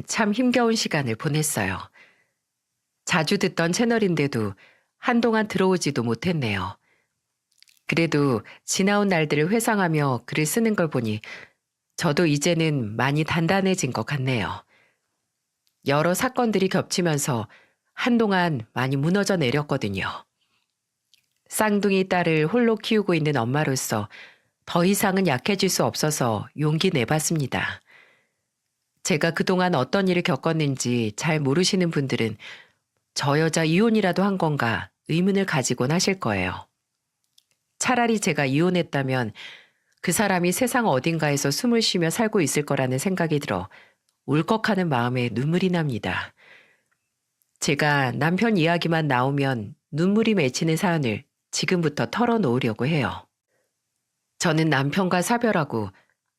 참 힘겨운 시간을 보냈어요. 자주 듣던 채널인데도 한동안 들어오지도 못했네요. 그래도 지나온 날들을 회상하며 글을 쓰는 걸 보니 저도 이제는 많이 단단해진 것 같네요. 여러 사건들이 겹치면서 한동안 많이 무너져 내렸거든요. 쌍둥이 딸을 홀로 키우고 있는 엄마로서 더 이상은 약해질 수 없어서 용기 내봤습니다. 제가 그동안 어떤 일을 겪었는지 잘 모르시는 분들은 저 여자 이혼이라도 한 건가 의문을 가지곤 하실 거예요. 차라리 제가 이혼했다면 그 사람이 세상 어딘가에서 숨을 쉬며 살고 있을 거라는 생각이 들어 울컥하는 마음에 눈물이 납니다. 제가 남편 이야기만 나오면 눈물이 맺히는 사연을 지금부터 털어놓으려고 해요. 저는 남편과 사별하고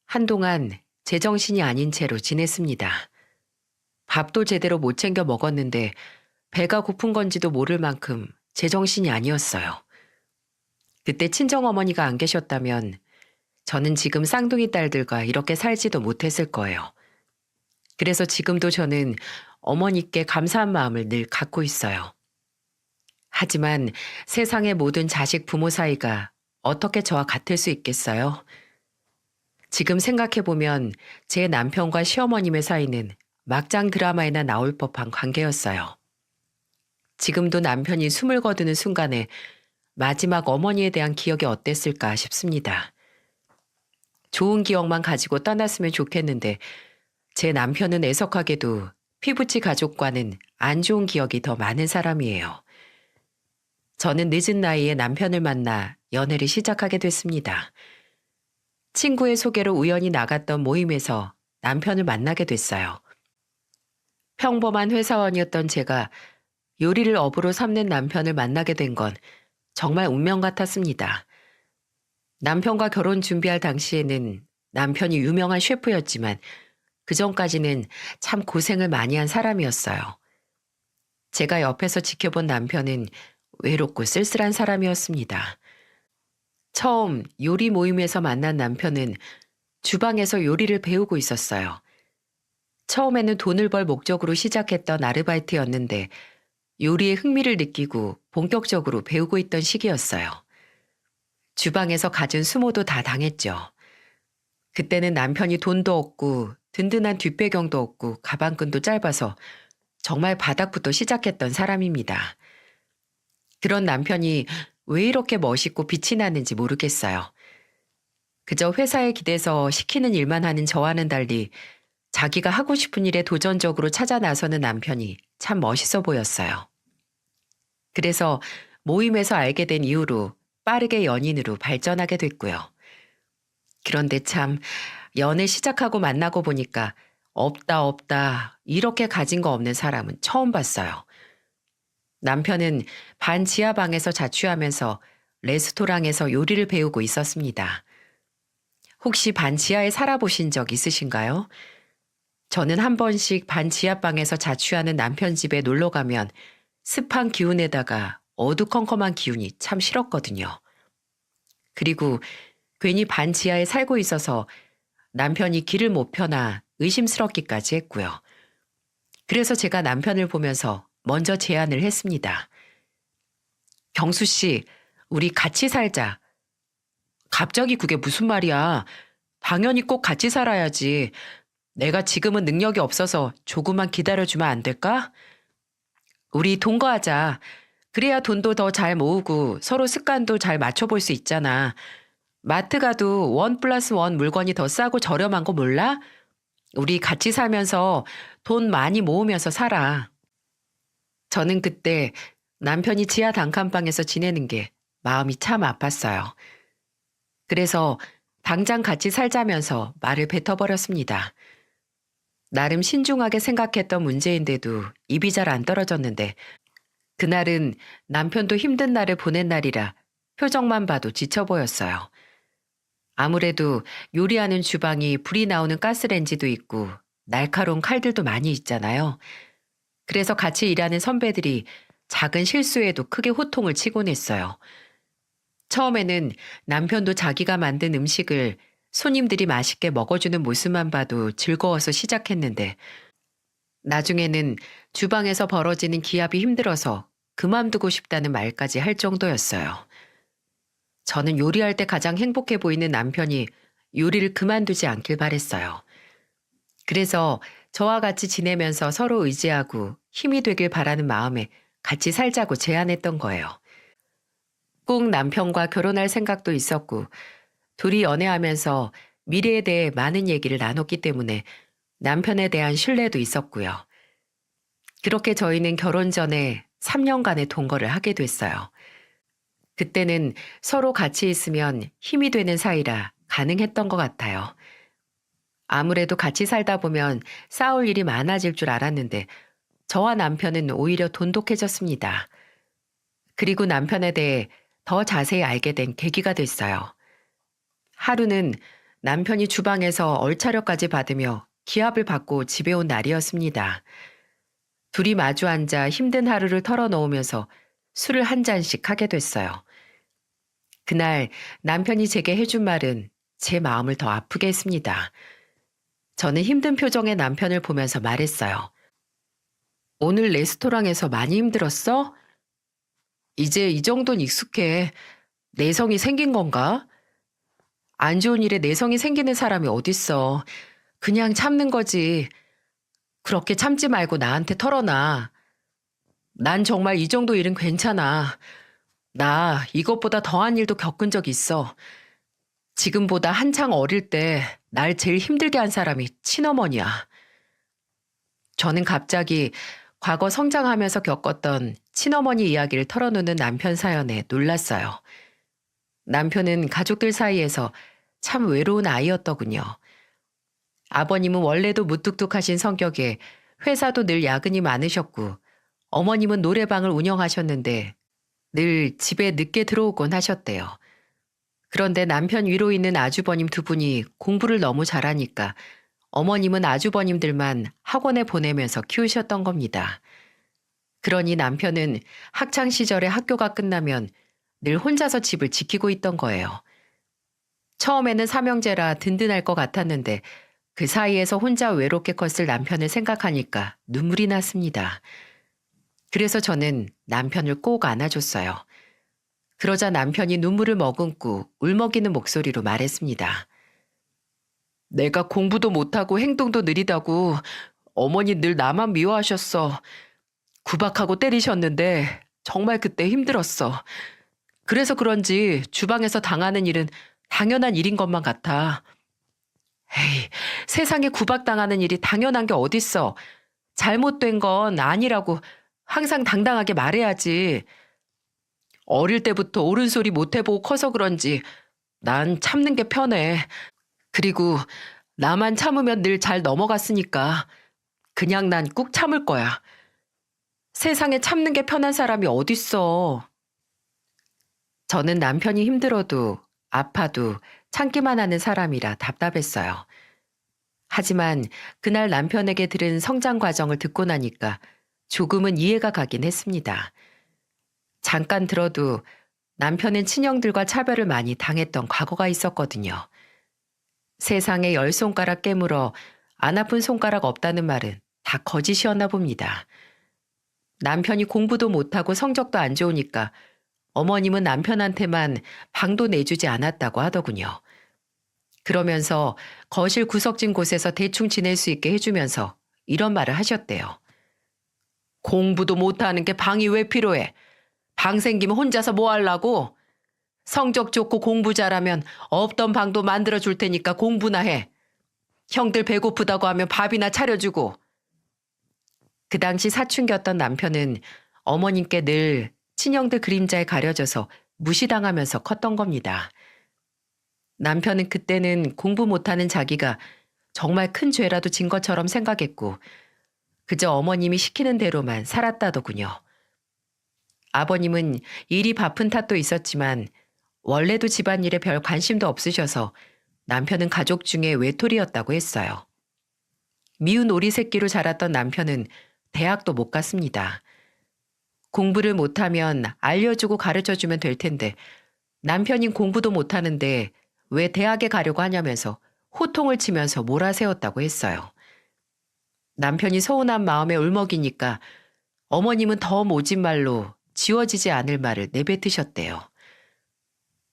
한동안 제정신이 아닌 채로 지냈습니다. 밥도 제대로 못 챙겨 먹었는데 배가 고픈 건지도 모를 만큼 제정신이 아니었어요. 그때 친정어머니가 안 계셨다면 저는 지금 쌍둥이 딸들과 이렇게 살지도 못했을 거예요. 그래서 지금도 저는 어머니께 감사한 마음을 늘 갖고 있어요. 하지만 세상의 모든 자식 부모 사이가 어떻게 저와 같을 수 있겠어요? 지금 생각해보면 제 남편과 시어머님의 사이는 막장 드라마에나 나올 법한 관계였어요. 지금도 남편이 숨을 거두는 순간에 마지막 어머니에 대한 기억이 어땠을까 싶습니다. 좋은 기억만 가지고 떠났으면 좋겠는데 제 남편은 애석하게도 피부치 가족과는 안 좋은 기억이 더 많은 사람이에요. 저는 늦은 나이에 남편을 만나 연애를 시작하게 됐습니다. 친구의 소개로 우연히 나갔던 모임에서 남편을 만나게 됐어요. 평범한 회사원이었던 제가 요리를 업으로 삼는 남편을 만나게 된 건 정말 운명 같았습니다. 남편과 결혼 준비할 당시에는 남편이 유명한 셰프였지만 그 전까지는 참 고생을 많이 한 사람이었어요. 제가 옆에서 지켜본 남편은 외롭고 쓸쓸한 사람이었습니다. 처음 요리 모임에서 만난 남편은 주방에서 요리를 배우고 있었어요. 처음에는 돈을 벌 목적으로 시작했던 아르바이트였는데 요리에 흥미를 느끼고 본격적으로 배우고 있던 시기였어요. 주방에서 갖은 수모도 다 당했죠. 그때는 남편이 돈도 없고 든든한 뒷배경도 없고 가방끈도 짧아서 정말 바닥부터 시작했던 사람입니다. 그런 남편이 왜 이렇게 멋있고 빛이 나는지 모르겠어요. 그저 회사에 기대서 시키는 일만 하는 저와는 달리 자기가 하고 싶은 일에 도전적으로 찾아 나서는 남편이 참 멋있어 보였어요. 그래서 모임에서 알게 된 이후로 빠르게 연인으로 발전하게 됐고요. 그런데 참 연애 시작하고 만나고 보니까 없다 이렇게 가진 거 없는 사람은 처음 봤어요. 남편은 반 지하방에서 자취하면서 레스토랑에서 요리를 배우고 있었습니다. 혹시 반 지하에 살아보신 적 있으신가요? 저는 한 번씩 반 지하방에서 자취하는 남편 집에 놀러 가면 습한 기운에다가 어두컴컴한 기운이 참 싫었거든요. 그리고 괜히 반 지하에 살고 있어서 남편이 길을 못 펴나 의심스럽기까지 했고요. 그래서 제가 남편을 보면서 먼저 제안을 했습니다. 경수 씨, 우리 같이 살자. 갑자기 그게 무슨 말이야? 당연히 꼭 같이 살아야지. 내가 지금은 능력이 없어서 조금만 기다려주면 안 될까? 우리 동거하자. 그래야 돈도 더 잘 모으고 서로 습관도 잘 맞춰볼 수 있잖아. 마트 가도 1+1 물건이 더 싸고 저렴한 거 몰라? 우리 같이 살면서 돈 많이 모으면서 살아. 저는 그때 남편이 지하 단칸방에서 지내는 게 마음이 참 아팠어요. 그래서 당장 같이 살자면서 말을 뱉어버렸습니다. 나름 신중하게 생각했던 문제인데도 입이 잘 안 떨어졌는데 그날은 남편도 힘든 날을 보낸 날이라 표정만 봐도 지쳐 보였어요. 아무래도 요리하는 주방이 불이 나오는 가스레인지도 있고 날카로운 칼들도 많이 있잖아요. 그래서 같이 일하는 선배들이 작은 실수에도 크게 호통을 치곤 했어요. 처음에는 남편도 자기가 만든 음식을 손님들이 맛있게 먹어주는 모습만 봐도 즐거워서 시작했는데 나중에는 주방에서 벌어지는 기합이 힘들어서 그만두고 싶다는 말까지 할 정도였어요. 저는 요리할 때 가장 행복해 보이는 남편이 요리를 그만두지 않길 바랬어요. 그래서 저와 같이 지내면서 서로 의지하고 힘이 되길 바라는 마음에 같이 살자고 제안했던 거예요. 꼭 남편과 결혼할 생각도 있었고, 둘이 연애하면서 미래에 대해 많은 얘기를 나눴기 때문에 남편에 대한 신뢰도 있었고요. 그렇게 저희는 결혼 전에 3년간의 동거를 하게 됐어요. 그때는 서로 같이 있으면 힘이 되는 사이라 가능했던 것 같아요. 아무래도 같이 살다 보면 싸울 일이 많아질 줄 알았는데 저와 남편은 오히려 돈독해졌습니다. 그리고 남편에 대해 더 자세히 알게 된 계기가 됐어요. 하루는 남편이 주방에서 얼차려까지 받으며 기합을 받고 집에 온 날이었습니다. 둘이 마주 앉아 힘든 하루를 털어놓으면서 술을 한 잔씩 하게 됐어요. 그날 남편이 제게 해준 말은 제 마음을 더 아프게 했습니다. 저는 힘든 표정의 남편을 보면서 말했어요. 오늘 레스토랑에서 많이 힘들었어? 이제 이 정도는 익숙해. 내성이 생긴 건가? 안 좋은 일에 내성이 생기는 사람이 어딨어. 그냥 참는 거지. 그렇게 참지 말고 나한테 털어놔. 난 정말 이 정도 일은 괜찮아. 나 이것보다 더한 일도 겪은 적 있어. 지금보다 한창 어릴 때 날 제일 힘들게 한 사람이 친어머니야. 저는 갑자기 과거 성장하면서 겪었던 친어머니 이야기를 털어놓는 남편 사연에 놀랐어요. 남편은 가족들 사이에서 참 외로운 아이였더군요. 아버님은 원래도 무뚝뚝하신 성격에 회사도 늘 야근이 많으셨고, 어머님은 노래방을 운영하셨는데 늘 집에 늦게 들어오곤 하셨대요. 그런데 남편 위로 있는 아주버님 두 분이 공부를 너무 잘하니까 어머님은 아주버님들만 학원에 보내면서 키우셨던 겁니다. 그러니 남편은 학창 시절에 학교가 끝나면 늘 혼자서 집을 지키고 있던 거예요. 처음에는 삼형제라 든든할 것 같았는데 그 사이에서 혼자 외롭게 컸을 남편을 생각하니까 눈물이 났습니다. 그래서 저는 남편을 꼭 안아줬어요. 그러자 남편이 눈물을 머금고 울먹이는 목소리로 말했습니다. 내가 공부도 못하고 행동도 느리다고 어머니 늘 나만 미워하셨어. 구박하고 때리셨는데 정말 그때 힘들었어. 그래서 그런지 주방에서 당하는 일은 당연한 일인 것만 같아. 에이, 세상에 구박당하는 일이 당연한 게 어딨어. 잘못된 건 아니라고 항상 당당하게 말해야지. 어릴 때부터 옳은 소리 못 해보고 커서 그런지 난 참는 게 편해. 그리고 나만 참으면 늘 잘 넘어갔으니까 그냥 난 꾹 참을 거야. 세상에 참는 게 편한 사람이 어딨어. 저는 남편이 힘들어도 아파도 참기만 하는 사람이라 답답했어요. 하지만 그날 남편에게 들은 성장 과정을 듣고 나니까 조금은 이해가 가긴 했습니다. 잠깐 들어도 남편은 친형들과 차별을 많이 당했던 과거가 있었거든요. 세상에 10손가락 깨물어 안 아픈 손가락 없다는 말은 다 거짓이었나 봅니다. 남편이 공부도 못하고 성적도 안 좋으니까 어머님은 남편한테만 방도 내주지 않았다고 하더군요. 그러면서 거실 구석진 곳에서 대충 지낼 수 있게 해주면서 이런 말을 하셨대요. 공부도 못하는 게 방이 왜 필요해? 방 생기면 혼자서 뭐 하려고? 성적 좋고 공부 잘하면 없던 방도 만들어줄 테니까 공부나 해. 형들 배고프다고 하면 밥이나 차려주고. 그 당시 사춘기였던 남편은 어머님께 늘 친형들 그림자에 가려져서 무시당하면서 컸던 겁니다. 남편은 그때는 공부 못하는 자기가 정말 큰 죄라도 진 것처럼 생각했고 그저 어머님이 시키는 대로만 살았다더군요. 아버님은 일이 바쁜 탓도 있었지만 원래도 집안일에 별 관심도 없으셔서 남편은 가족 중에 외톨이였다고 했어요. 미운 오리 새끼로 자랐던 남편은 대학도 못 갔습니다. 공부를 못하면 알려주고 가르쳐주면 될 텐데 남편인 공부도 못하는데 왜 대학에 가려고 하냐면서 호통을 치면서 몰아세웠다고 했어요. 남편이 서운한 마음에 울먹이니까 어머님은 더 모진 말로 지워지지 않을 말을 내뱉으셨대요.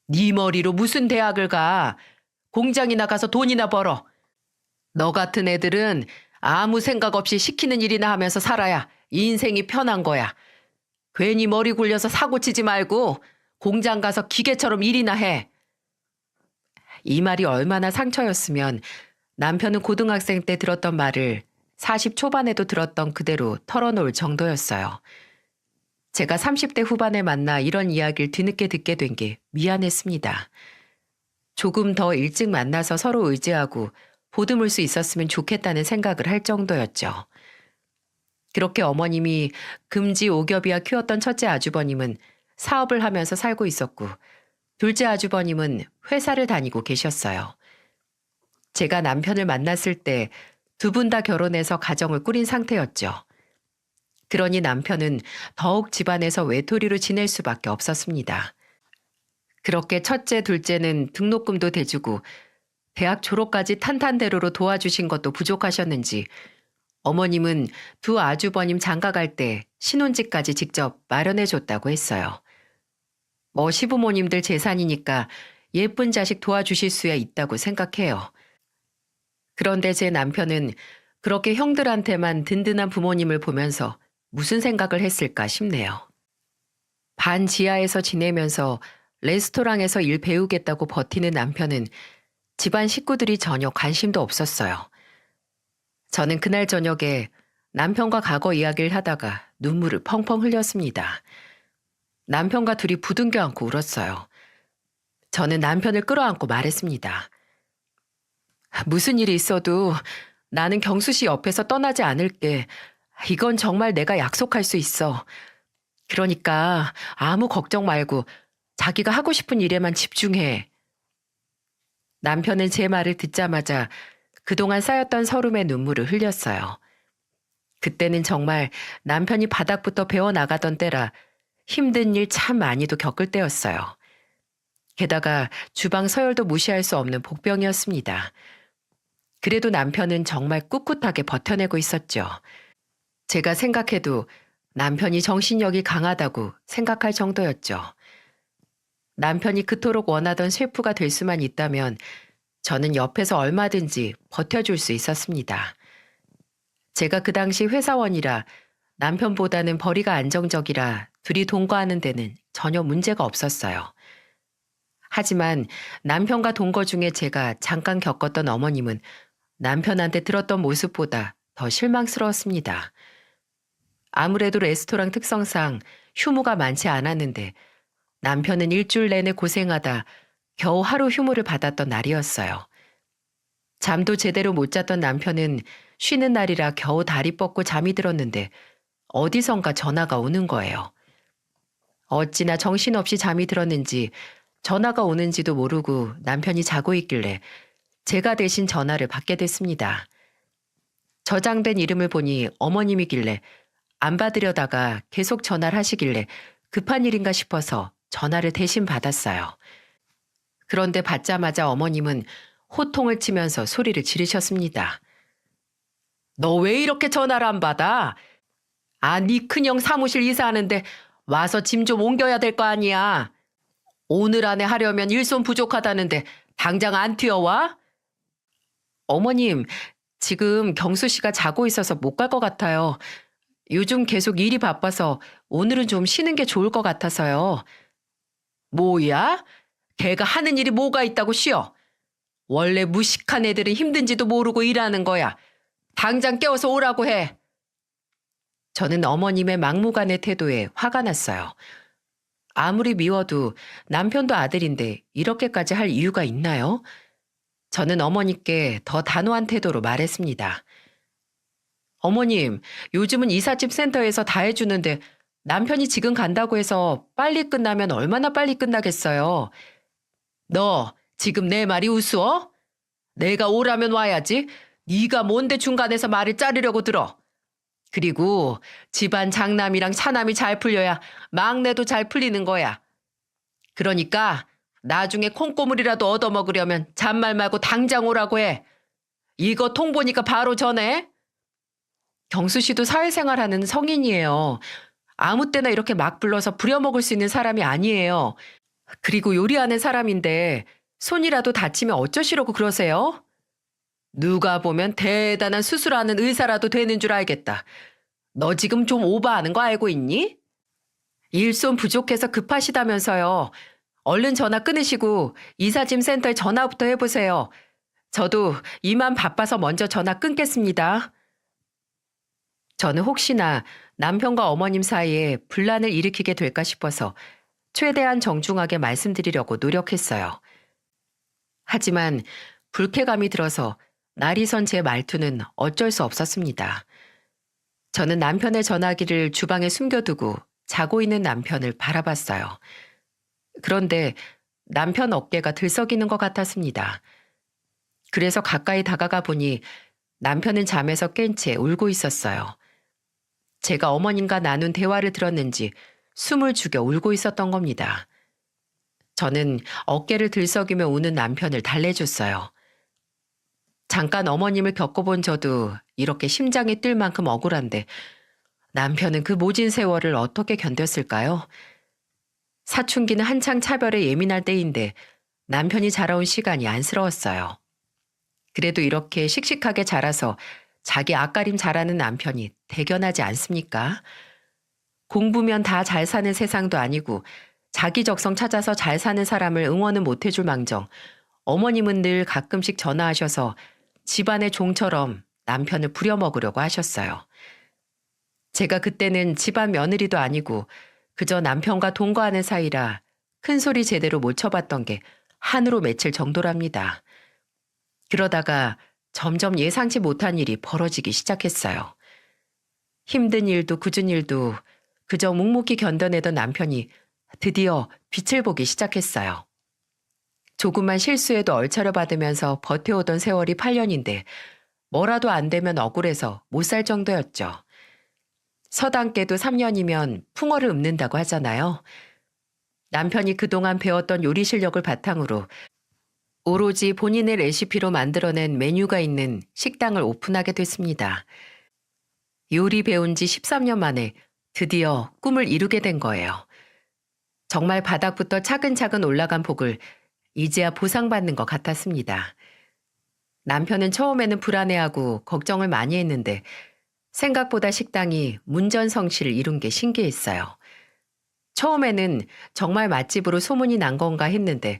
네 머리로 무슨 대학을 가? 공장이나 가서 돈이나 벌어. 너 같은 애들은 아무 생각 없이 시키는 일이나 하면서 살아야 인생이 편한 거야. 괜히 머리 굴려서 사고 치지 말고 공장 가서 기계처럼 일이나 해. 이 말이 얼마나 상처였으면 남편은 고등학생 때 들었던 말을 40 초반에도 들었던 그대로 털어놓을 정도였어요. 제가 30대 후반에 만나 이런 이야기를 뒤늦게 듣게 된 게 미안했습니다. 조금 더 일찍 만나서 서로 의지하고 보듬을 수 있었으면 좋겠다는 생각을 할 정도였죠. 그렇게 어머님이 금지 오겹이와 키웠던 첫째 아주버님은 사업을 하면서 살고 있었고 둘째 아주버님은 회사를 다니고 계셨어요. 제가 남편을 만났을 때 두 분 다 결혼해서 가정을 꾸린 상태였죠. 그러니 남편은 더욱 집안에서 외톨이로 지낼 수밖에 없었습니다. 그렇게 첫째, 둘째는 등록금도 대주고 대학 졸업까지 탄탄대로로 도와주신 것도 부족하셨는지 어머님은 두 아주버님 장가갈 때 신혼집까지 직접 마련해줬다고 했어요. 뭐 시부모님들 재산이니까 예쁜 자식 도와주실 수야 있다고 생각해요. 그런데 제 남편은 그렇게 형들한테만 든든한 부모님을 보면서 무슨 생각을 했을까 싶네요. 반 지하에서 지내면서 레스토랑에서 일 배우겠다고 버티는 남편은 집안 식구들이 전혀 관심도 없었어요. 저는 그날 저녁에 남편과 과거 이야기를 하다가 눈물을 펑펑 흘렸습니다. 남편과 둘이 부둥켜 안고 울었어요. 저는 남편을 끌어안고 말했습니다. 무슨 일이 있어도 나는 경수 씨 옆에서 떠나지 않을게. 이건 정말 내가 약속할 수 있어. 그러니까 아무 걱정 말고 자기가 하고 싶은 일에만 집중해. 남편은 제 말을 듣자마자 그동안 쌓였던 서름의 눈물을 흘렸어요. 그때는 정말 남편이 바닥부터 배워나가던 때라 힘든 일 참 많이도 겪을 때였어요. 게다가 주방 서열도 무시할 수 없는 복병이었습니다. 그래도 남편은 정말 꿋꿋하게 버텨내고 있었죠. 제가 생각해도 남편이 정신력이 강하다고 생각할 정도였죠. 남편이 그토록 원하던 셰프가 될 수만 있다면 저는 옆에서 얼마든지 버텨줄 수 있었습니다. 제가 그 당시 회사원이라 남편보다는 벌이가 안정적이라 둘이 동거하는 데는 전혀 문제가 없었어요. 하지만 남편과 동거 중에 제가 잠깐 겪었던 어머님은 남편한테 들었던 모습보다 더 실망스러웠습니다. 아무래도 레스토랑 특성상 휴무가 많지 않았는데 남편은 일주일 내내 고생하다 겨우 하루 휴무를 받았던 날이었어요. 잠도 제대로 못 잤던 남편은 쉬는 날이라 겨우 다리 뻗고 잠이 들었는데 어디선가 전화가 오는 거예요. 어찌나 정신없이 잠이 들었는지 전화가 오는지도 모르고 남편이 자고 있길래 제가 대신 전화를 받게 됐습니다. 저장된 이름을 보니 어머님이길래 안 받으려다가 계속 전화를 하시길래 급한 일인가 싶어서 전화를 대신 받았어요. 그런데 받자마자 어머님은 호통을 치면서 소리를 지르셨습니다. 너 왜 이렇게 전화를 안 받아? 아, 네 큰형 사무실 이사하는데 와서 짐 좀 옮겨야 될 거 아니야. 오늘 안에 하려면 일손 부족하다는데 당장 안 튀어와? 어머님, 지금 경수 씨가 자고 있어서 못 갈 것 같아요. 요즘 계속 일이 바빠서 오늘은 좀 쉬는 게 좋을 것 같아서요. 뭐야? 걔가 하는 일이 뭐가 있다고 쉬어? 원래 무식한 애들은 힘든지도 모르고 일하는 거야. 당장 깨워서 오라고 해. 저는 어머님의 막무가내 태도에 화가 났어요. 아무리 미워도 남편도 아들인데 이렇게까지 할 이유가 있나요? 저는 어머니께 더 단호한 태도로 말했습니다. 어머님, 요즘은 이삿짐 센터에서 다 해주는데 남편이 지금 간다고 해서 빨리 끝나면 얼마나 빨리 끝나겠어요. 너 지금 내 말이 우스워? 내가 오라면 와야지. 네가 뭔데 중간에서 말을 자르려고 들어. 그리고 집안 장남이랑 차남이 잘 풀려야 막내도 잘 풀리는 거야. 그러니까 나중에 콩고물이라도 얻어먹으려면 잔말 말고 당장 오라고 해. 이거 통 보니까 바로 전해. 경수 씨도 사회생활하는 성인이에요. 아무 때나 이렇게 막 불러서 부려먹을 수 있는 사람이 아니에요. 그리고 요리하는 사람인데 손이라도 다치면 어쩌시려고 그러세요? 누가 보면 대단한 수술하는 의사라도 되는 줄 알겠다. 너 지금 좀 오버하는 거 알고 있니? 일손 부족해서 급하시다면서요. 얼른 전화 끊으시고 이사짐 센터에 전화부터 해보세요. 저도 이만 바빠서 먼저 전화 끊겠습니다. 저는 혹시나 남편과 어머님 사이에 분란을 일으키게 될까 싶어서 최대한 정중하게 말씀드리려고 노력했어요. 하지만 불쾌감이 들어서 날이 선 제 말투는 어쩔 수 없었습니다. 저는 남편의 전화기를 주방에 숨겨두고 자고 있는 남편을 바라봤어요. 그런데 남편 어깨가 들썩이는 것 같았습니다. 그래서 가까이 다가가 보니 남편은 잠에서 깬 채 울고 있었어요. 제가 어머님과 나눈 대화를 들었는지 숨을 죽여 울고 있었던 겁니다. 저는 어깨를 들썩이며 우는 남편을 달래줬어요. 잠깐 어머님을 겪어본 저도 이렇게 심장이 뛸 만큼 억울한데 남편은 그 모진 세월을 어떻게 견뎠을까요? 사춘기는 한창 차별에 예민할 때인데 남편이 자라온 시간이 안쓰러웠어요. 그래도 이렇게 씩씩하게 자라서 자기 앞가림 잘하는 남편이 대견하지 않습니까? 공부면 다 잘 사는 세상도 아니고 자기 적성 찾아서 잘 사는 사람을 응원은 못 해줄 망정 어머님은 늘 가끔씩 전화하셔서 집안의 종처럼 남편을 부려먹으려고 하셨어요. 제가 그때는 집안 며느리도 아니고 그저 남편과 동거하는 사이라 큰 소리 제대로 못 쳐봤던 게 한으로 맺힐 정도랍니다. 그러다가 점점 예상치 못한 일이 벌어지기 시작했어요. 힘든 일도 굳은 일도 그저 묵묵히 견뎌내던 남편이 드디어 빛을 보기 시작했어요. 조금만 실수해도 얼차려 받으면서 버텨오던 세월이 8년인데 뭐라도 안 되면 억울해서 못 살 정도였죠. 서당께도 3년이면 풍어를 읊는다고 하잖아요. 남편이 그동안 배웠던 요리 실력을 바탕으로 오로지 본인의 레시피로 만들어낸 메뉴가 있는 식당을 오픈하게 됐습니다. 요리 배운 지 13년 만에 드디어 꿈을 이루게 된 거예요. 정말 바닥부터 차근차근 올라간 복을 이제야 보상받는 것 같았습니다. 남편은 처음에는 불안해하고 걱정을 많이 했는데 생각보다 식당이 문전성시를 이룬 게 신기했어요. 처음에는 정말 맛집으로 소문이 난 건가 했는데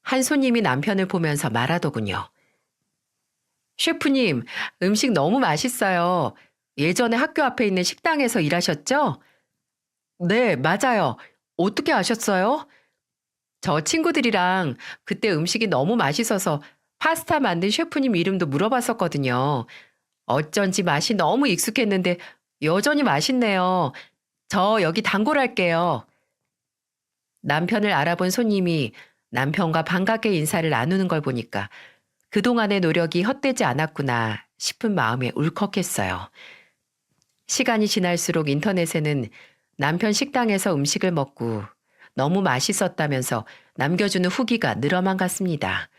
한 손님이 남편을 보면서 말하더군요. 셰프님, 음식 너무 맛있어요. 예전에 학교 앞에 있는 식당에서 일하셨죠? 네, 맞아요. 어떻게 아셨어요? 저 친구들이랑 그때 음식이 너무 맛있어서 파스타 만든 셰프님 이름도 물어봤었거든요. 어쩐지 맛이 너무 익숙했는데 여전히 맛있네요. 저 여기 단골할게요. 남편을 알아본 손님이 남편과 반갑게 인사를 나누는 걸 보니까 그동안의 노력이 헛되지 않았구나 싶은 마음에 울컥했어요. 시간이 지날수록 인터넷에는 남편 식당에서 음식을 먹고 너무 맛있었다면서 남겨주는 후기가 늘어만 갔습니다.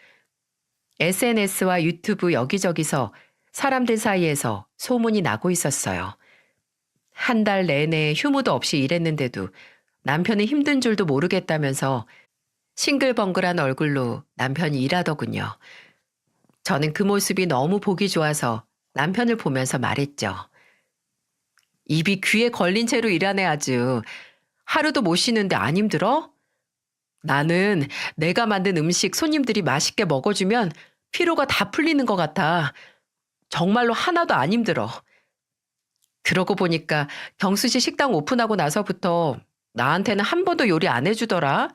SNS와 유튜브 여기저기서 사람들 사이에서 소문이 나고 있었어요. 한 달 내내 휴무도 없이 일했는데도 남편이 힘든 줄도 모르겠다면서 싱글벙글한 얼굴로 남편이 일하더군요. 저는 그 모습이 너무 보기 좋아서 남편을 보면서 말했죠. 입이 귀에 걸린 채로 일하네 아주. 하루도 못 쉬는데 안 힘들어? 나는 내가 만든 음식 손님들이 맛있게 먹어주면 피로가 다 풀리는 것 같아. 정말로 하나도 안 힘들어. 그러고 보니까 경수씨 식당 오픈하고 나서부터 나한테는 한 번도 요리 안 해주더라.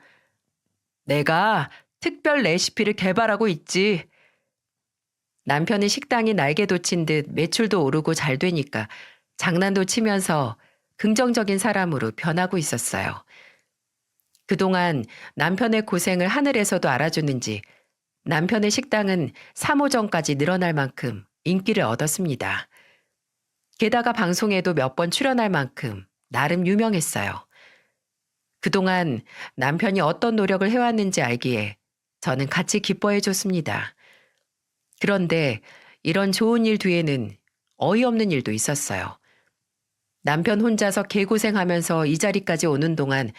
내가 특별 레시피를 개발하고 있지. 남편은 식당이 날개 돋친 듯 매출도 오르고 잘 되니까 장난도 치면서 긍정적인 사람으로 변하고 있었어요. 그동안 남편의 고생을 하늘에서도 알아주는지 남편의 식당은 3호점까지 늘어날 만큼 인기를 얻었습니다. 게다가 방송에도 몇 번 출연할 만큼 나름 유명했어요. 그동안 남편이 어떤 노력을 해왔는지 알기에 저는 같이 기뻐해 줬습니다. 그런데 이런 좋은 일 뒤에는 어이없는 일도 있었어요. 남편 혼자서 개고생하면서 이 자리까지 오는 동안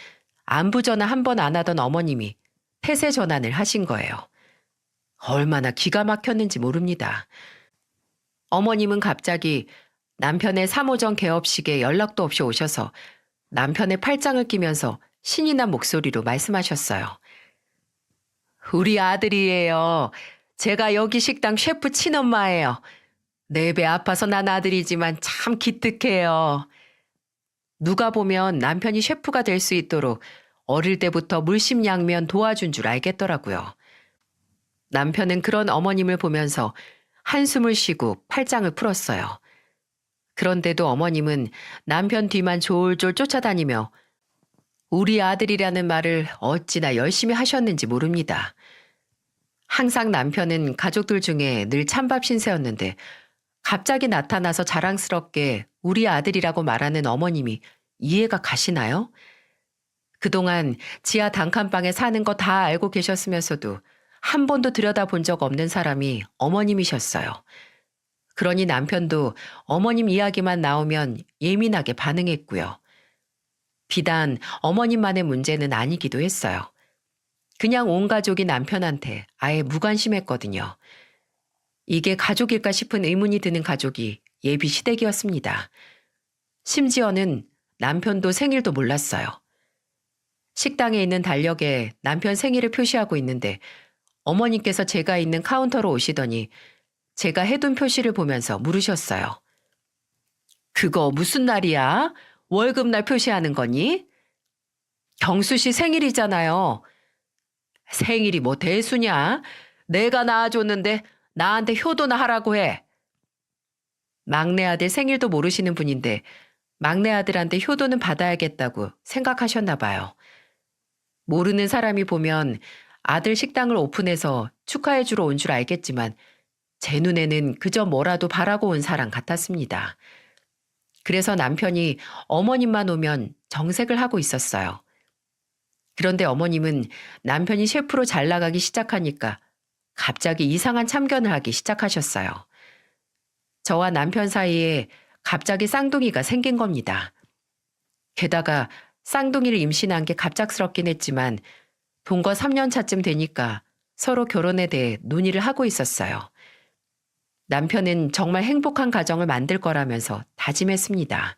안부 전화 한 번 안 하던 어머님이 태세 전환을 하신 거예요. 얼마나 기가 막혔는지 모릅니다. 어머님은 갑자기 남편의 3호점 개업식에 연락도 없이 오셔서 남편의 팔짱을 끼면서 신이 난 목소리로 말씀하셨어요. 우리 아들이에요. 제가 여기 식당 셰프 친엄마예요. 네 배 아파서 난 아들이지만 참 기특해요. 누가 보면 남편이 셰프가 될 수 있도록 어릴 때부터 물심양면 도와준 줄 알겠더라고요. 남편은 그런 어머님을 보면서 한숨을 쉬고 팔짱을 풀었어요. 그런데도 어머님은 남편 뒤만 졸졸 쫓아다니며 우리 아들이라는 말을 어찌나 열심히 하셨는지 모릅니다. 항상 남편은 가족들 중에 늘 찬밥 신세였는데 갑자기 나타나서 자랑스럽게 우리 아들이라고 말하는 어머님이 이해가 가시나요? 그동안 지하 단칸방에 사는 거 다 알고 계셨으면서도 한 번도 들여다본 적 없는 사람이 어머님이셨어요. 그러니 남편도 어머님 이야기만 나오면 예민하게 반응했고요. 비단 어머님만의 문제는 아니기도 했어요. 그냥 온 가족이 남편한테 아예 무관심했거든요. 이게 가족일까 싶은 의문이 드는 가족이 예비 시댁이었습니다. 심지어는 남편도 생일도 몰랐어요. 식당에 있는 달력에 남편 생일을 표시하고 있는데 어머님께서 제가 있는 카운터로 오시더니 제가 해둔 표시를 보면서 물으셨어요. 그거 무슨 날이야? 월급날 표시하는 거니? 경수 씨 생일이잖아요. 생일이 뭐 대수냐? 내가 낳아줬는데 나한테 효도나 하라고 해. 막내 아들 생일도 모르시는 분인데 막내 아들한테 효도는 받아야겠다고 생각하셨나 봐요. 모르는 사람이 보면 아들 식당을 오픈해서 축하해주러 온 줄 알겠지만 제 눈에는 그저 뭐라도 바라고 온 사람 같았습니다. 그래서 남편이 어머님만 오면 정색을 하고 있었어요. 그런데 어머님은 남편이 셰프로 잘 나가기 시작하니까 갑자기 이상한 참견을 하기 시작하셨어요. 저와 남편 사이에 갑자기 쌍둥이가 생긴 겁니다. 게다가 쌍둥이를 임신한 게 갑작스럽긴 했지만 동거 3년 차쯤 되니까 서로 결혼에 대해 논의를 하고 있었어요. 남편은 정말 행복한 가정을 만들 거라면서 다짐했습니다.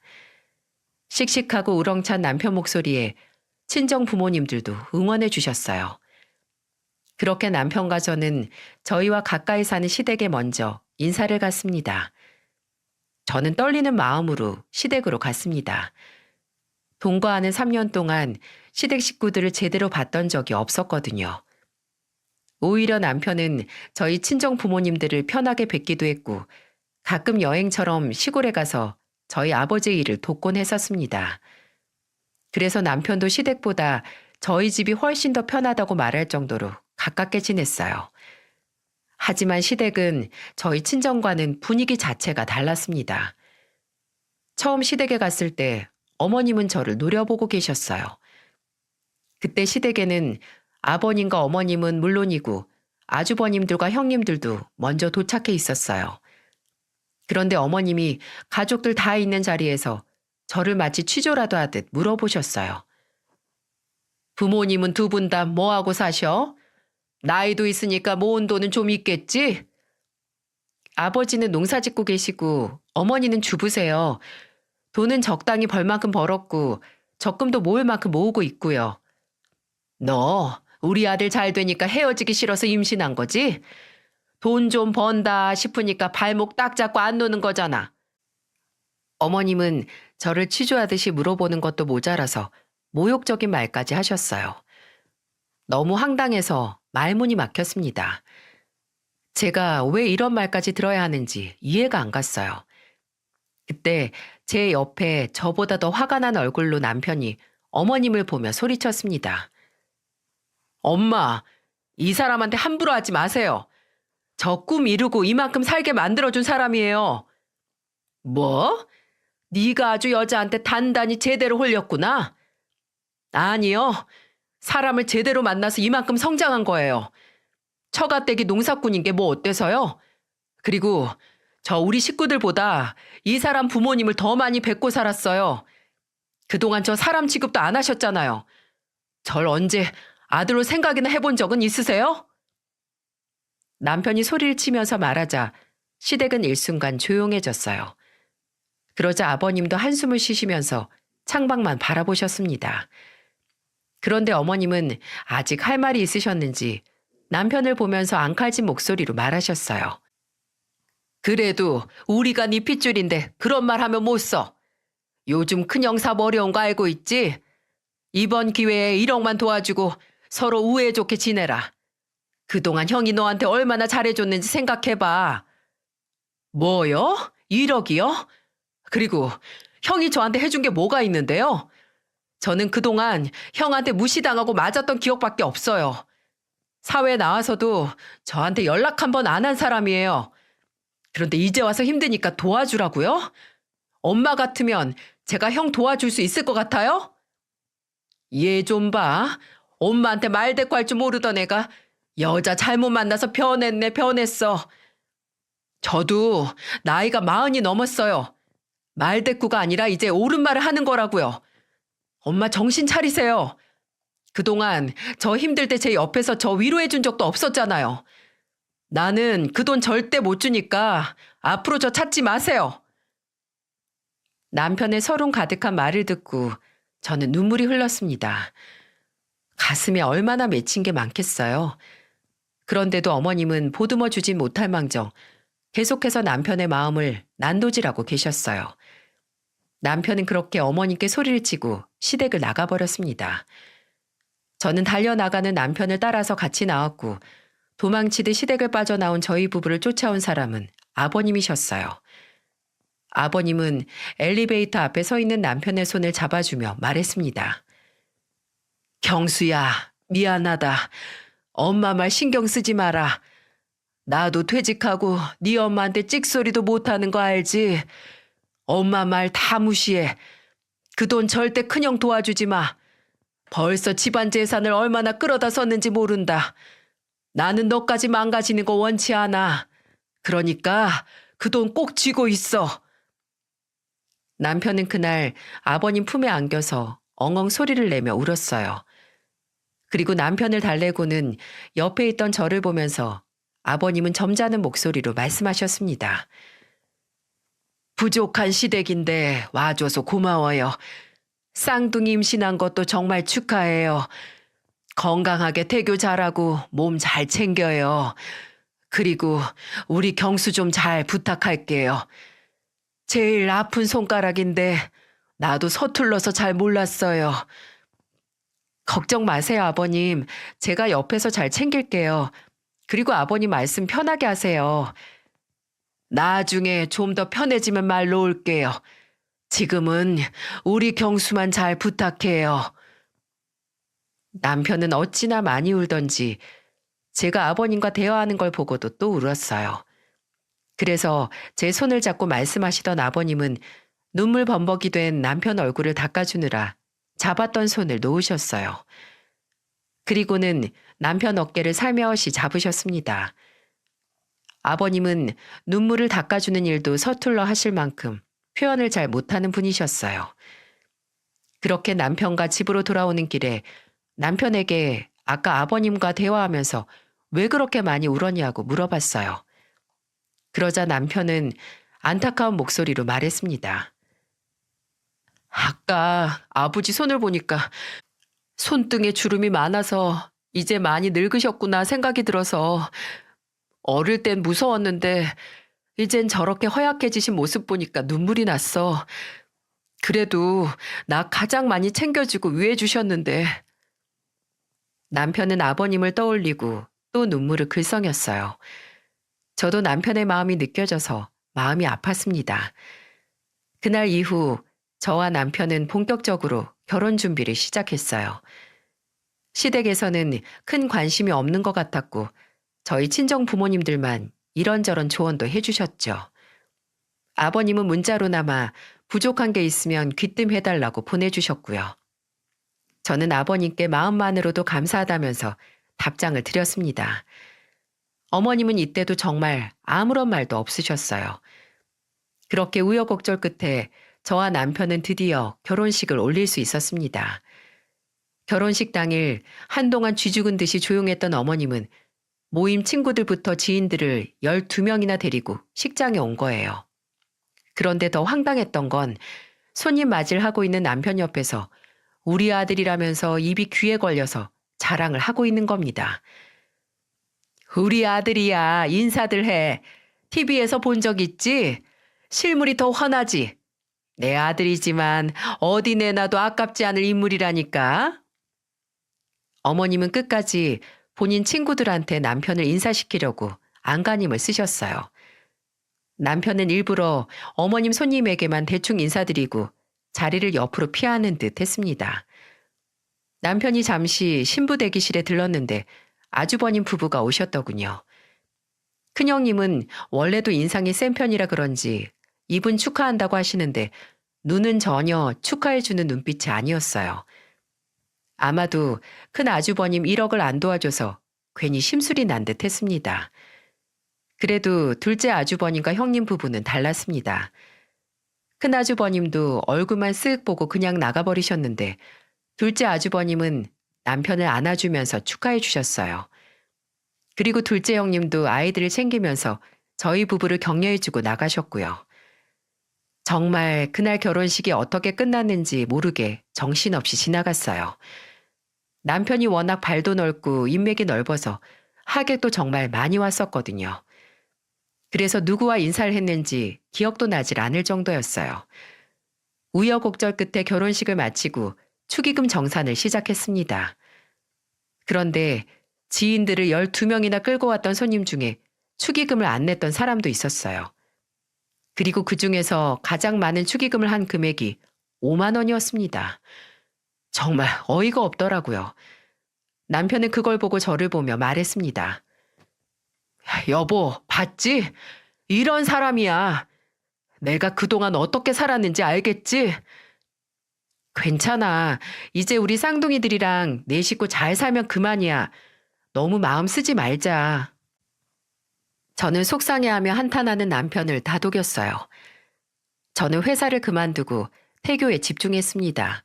씩씩하고 우렁찬 남편 목소리에 친정 부모님들도 응원해 주셨어요. 그렇게 남편과 저는 저희와 가까이 사는 시댁에 먼저 인사를 갔습니다. 저는 떨리는 마음으로 시댁으로 갔습니다. 동거하는 3년 동안 시댁 식구들을 제대로 봤던 적이 없었거든요. 오히려 남편은 저희 친정 부모님들을 편하게 뵙기도 했고 가끔 여행처럼 시골에 가서 저희 아버지 일을 돕곤 했었습니다. 그래서 남편도 시댁보다 저희 집이 훨씬 더 편하다고 말할 정도로 가깝게 지냈어요. 하지만 시댁은 저희 친정과는 분위기 자체가 달랐습니다. 처음 시댁에 갔을 때 어머님은 저를 노려보고 계셨어요. 그때 시댁에는 아버님과 어머님은 물론이고 아주버님들과 형님들도 먼저 도착해 있었어요. 그런데 어머님이 가족들 다 있는 자리에서 저를 마치 취조라도 하듯 물어보셨어요. 부모님은 두 분 다 뭐하고 사셔? 나이도 있으니까 모은 돈은 좀 있겠지? 아버지는 농사 짓고 계시고 어머니는 주부세요. 돈은 적당히 벌 만큼 벌었고 적금도 모을 만큼 모으고 있고요. 너 우리 아들 잘 되니까 헤어지기 싫어서 임신한 거지? 돈 좀 번다 싶으니까 발목 딱 잡고 안 노는 거잖아. 어머님은 저를 취조하듯이 물어보는 것도 모자라서 모욕적인 말까지 하셨어요. 너무 황당해서 말문이 막혔습니다. 제가 왜 이런 말까지 들어야 하는지 이해가 안 갔어요. 그때 제 옆에 저보다 더 화가 난 얼굴로 남편이 어머님을 보며 소리쳤습니다. 엄마, 이 사람한테 함부로 하지 마세요. 저 꿈 이루고 이만큼 살게 만들어준 사람이에요. 뭐? 네가 아주 여자한테 단단히 제대로 홀렸구나. 아니요. 사람을 제대로 만나서 이만큼 성장한 거예요. 처가댁이 농사꾼인 게 뭐 어때서요? 그리고 저 우리 식구들보다 이 사람 부모님을 더 많이 뵙고 살았어요. 그동안 저 사람 취급도 안 하셨잖아요. 절 언제 아들로 생각이나 해본 적은 있으세요? 남편이 소리를 치면서 말하자 시댁은 일순간 조용해졌어요. 그러자 아버님도 한숨을 쉬시면서 창밖만 바라보셨습니다. 그런데 어머님은 아직 할 말이 있으셨는지 남편을 보면서 앙칼진 목소리로 말하셨어요. 그래도 우리가 네 핏줄인데 그런 말 하면 못 써. 요즘 큰형사 어려운 거 알고 있지? 이번 기회에 1억만 도와주고 서로 우애 좋게 지내라. 그동안 형이 너한테 얼마나 잘해줬는지 생각해봐. 뭐요? 1억이요? 그리고 형이 저한테 해준 게 뭐가 있는데요? 저는 그동안 형한테 무시당하고 맞았던 기억밖에 없어요. 사회에 나와서도 저한테 연락 한 번 안 한 사람이에요. 그런데 이제 와서 힘드니까 도와주라고요? 엄마 같으면 제가 형 도와줄 수 있을 것 같아요? 얘 좀 봐. 엄마한테 말대꾸 할 줄 모르던 애가 여자 잘못 만나서 변했어. 저도 나이가 40이 넘었어요. 말대꾸가 아니라 이제 옳은 말을 하는 거라고요. 엄마 정신 차리세요. 그동안 저 힘들 때 제 옆에서 저 위로해 준 적도 없었잖아요. 나는 그 돈 절대 못 주니까 앞으로 저 찾지 마세요. 남편의 서름 가득한 말을 듣고 저는 눈물이 흘렀습니다. 가슴에 얼마나 맺힌 게 많겠어요. 그런데도 어머님은 보듬어 주진 못할 망정 계속해서 남편의 마음을 난도질하고 계셨어요. 남편은 그렇게 어머님께 소리를 치고 시댁을 나가버렸습니다. 저는 달려나가는 남편을 따라서 같이 나왔고 도망치듯 시댁을 빠져나온 저희 부부를 쫓아온 사람은 아버님이셨어요. 아버님은 엘리베이터 앞에 서 있는 남편의 손을 잡아주며 말했습니다. 경수야, 미안하다. 엄마 말 신경 쓰지 마라. 나도 퇴직하고 네 엄마한테 찍소리도 못하는 거 알지? 엄마 말 다 무시해. 그 돈 절대 큰형 도와주지 마. 벌써 집안 재산을 얼마나 끌어다 썼는지 모른다. 나는 너까지 망가지는 거 원치 않아. 그러니까 그 돈 꼭 쥐고 있어. 남편은 그날 아버님 품에 안겨서 엉엉 소리를 내며 울었어요. 그리고 남편을 달래고는 옆에 있던 저를 보면서 아버님은 점잖은 목소리로 말씀하셨습니다. 부족한 시댁인데 와줘서 고마워요. 쌍둥이 임신한 것도 정말 축하해요. 건강하게 태교 잘하고 몸 잘 챙겨요. 그리고 우리 경수 좀 잘 부탁할게요. 제일 아픈 손가락인데 나도 서툴러서 잘 몰랐어요. 걱정 마세요, 아버님. 제가 옆에서 잘 챙길게요. 그리고 아버님 말씀 편하게 하세요. 나중에 좀 더 편해지면 말 놓을게요. 지금은 우리 경수만 잘 부탁해요. 남편은 어찌나 많이 울던지 제가 아버님과 대화하는 걸 보고도 또 울었어요. 그래서 제 손을 잡고 말씀하시던 아버님은 눈물 범벅이 된 남편 얼굴을 닦아주느라 잡았던 손을 놓으셨어요. 그리고는 남편 어깨를 살며시 잡으셨습니다. 아버님은 눈물을 닦아주는 일도 서툴러 하실 만큼 표현을 잘 못하는 분이셨어요. 그렇게 남편과 집으로 돌아오는 길에 남편에게 아까 아버님과 대화하면서 왜 그렇게 많이 울었냐고 물어봤어요. 그러자 남편은 안타까운 목소리로 말했습니다. 아까 아버지 손을 보니까 손등에 주름이 많아서 이제 많이 늙으셨구나 생각이 들어서 어릴 땐 무서웠는데 이젠 저렇게 허약해지신 모습 보니까 눈물이 났어. 그래도 나 가장 많이 챙겨주고 위해 주셨는데. 남편은 아버님을 떠올리고 또 눈물을 글썽였어요. 저도 남편의 마음이 느껴져서 마음이 아팠습니다. 그날 이후 저와 남편은 본격적으로 결혼 준비를 시작했어요. 시댁에서는 큰 관심이 없는 것 같았고 저희 친정 부모님들만 이런저런 조언도 해주셨죠. 아버님은 문자로나마 부족한 게 있으면 귀뜸해달라고 보내주셨고요. 저는 아버님께 마음만으로도 감사하다면서 답장을 드렸습니다. 어머님은 이때도 정말 아무런 말도 없으셨어요. 그렇게 우여곡절 끝에 저와 남편은 드디어 결혼식을 올릴 수 있었습니다. 결혼식 당일 한동안 쥐죽은 듯이 조용했던 어머님은 모임 친구들부터 지인들을 12명이나 데리고 식장에 온 거예요. 그런데 더 황당했던 건 손님 맞이를 하고 있는 남편 옆에서 우리 아들이라면서 입이 귀에 걸려서 자랑을 하고 있는 겁니다. 우리 아들이야, 인사들 해. TV에서 본 적 있지? 실물이 더 환하지? 내 아들이지만 어디 내놔도 아깝지 않을 인물이라니까. 어머님은 끝까지 본인 친구들한테 남편을 인사시키려고 안간힘을 쓰셨어요. 남편은 일부러 어머님 손님에게만 대충 인사드리고 자리를 옆으로 피하는 듯 했습니다. 남편이 잠시 신부 대기실에 들렀는데 아주버님 부부가 오셨더군요. 큰형님은 원래도 인상이 센 편이라 그런지 입은 축하한다고 하시는데 눈은 전혀 축하해주는 눈빛이 아니었어요. 아마도 큰 아주버님 1억을 안 도와줘서 괜히 심술이 난 듯 했습니다. 그래도 둘째 아주버님과 형님 부부는 달랐습니다. 큰 아주버님도 얼굴만 쓱 보고 그냥 나가버리셨는데 둘째 아주버님은 남편을 안아주면서 축하해 주셨어요. 그리고 둘째 형님도 아이들을 챙기면서 저희 부부를 격려해주고 나가셨고요. 정말 그날 결혼식이 어떻게 끝났는지 모르게 정신없이 지나갔어요. 남편이 워낙 발도 넓고 인맥이 넓어서 하객도 정말 많이 왔었거든요. 그래서 누구와 인사를 했는지 기억도 나질 않을 정도였어요. 우여곡절 끝에 결혼식을 마치고 축의금 정산을 시작했습니다. 그런데 지인들을 12명이나 끌고 왔던 손님 중에 축의금을 안 냈던 사람도 있었어요. 그리고 그 중에서 가장 많은 축의금을 한 금액이 5만 원이었습니다. 정말 어이가 없더라고요. 남편은 그걸 보고 저를 보며 말했습니다. 여보, 봤지? 이런 사람이야. 내가 그동안 어떻게 살았는지 알겠지? 괜찮아. 이제 우리 쌍둥이들이랑 내 식구 잘 살면 그만이야. 너무 마음 쓰지 말자. 저는 속상해하며 한탄하는 남편을 다독였어요. 저는 회사를 그만두고 태교에 집중했습니다.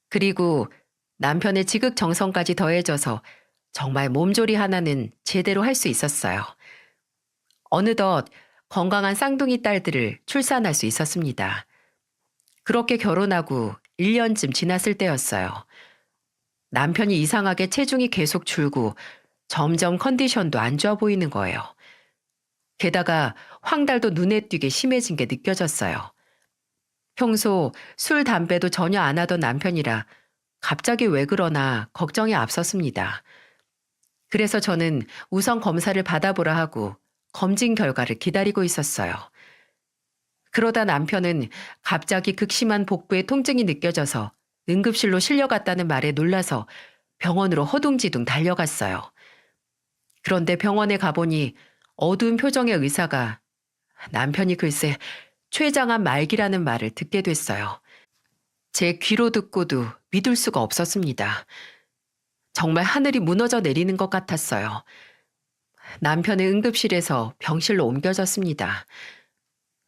그리고 남편의 지극정성까지 더해져서 정말 몸조리 하나는 제대로 할 수 있었어요. 어느덧 건강한 쌍둥이 딸들을 출산할 수 있었습니다. 그렇게 결혼하고 1년쯤 지났을 때였어요. 남편이 이상하게 체중이 계속 줄고 점점 컨디션도 안 좋아 보이는 거예요. 게다가 황달도 눈에 띄게 심해진 게 느껴졌어요. 평소 술, 담배도 전혀 안 하던 남편이라 갑자기 왜 그러나 걱정이 앞섰습니다. 그래서 저는 우선 검사를 받아보라 하고 검진 결과를 기다리고 있었어요. 그러다 남편은 갑자기 극심한 복부에 통증이 느껴져서 응급실로 실려갔다는 말에 놀라서 병원으로 허둥지둥 달려갔어요. 그런데 병원에 가보니 어두운 표정의 의사가 남편이 글쎄 췌장암 말기라는 말을 듣게 됐어요. 제 귀로 듣고도 믿을 수가 없었습니다. 정말 하늘이 무너져 내리는 것 같았어요. 남편은 응급실에서 병실로 옮겨졌습니다.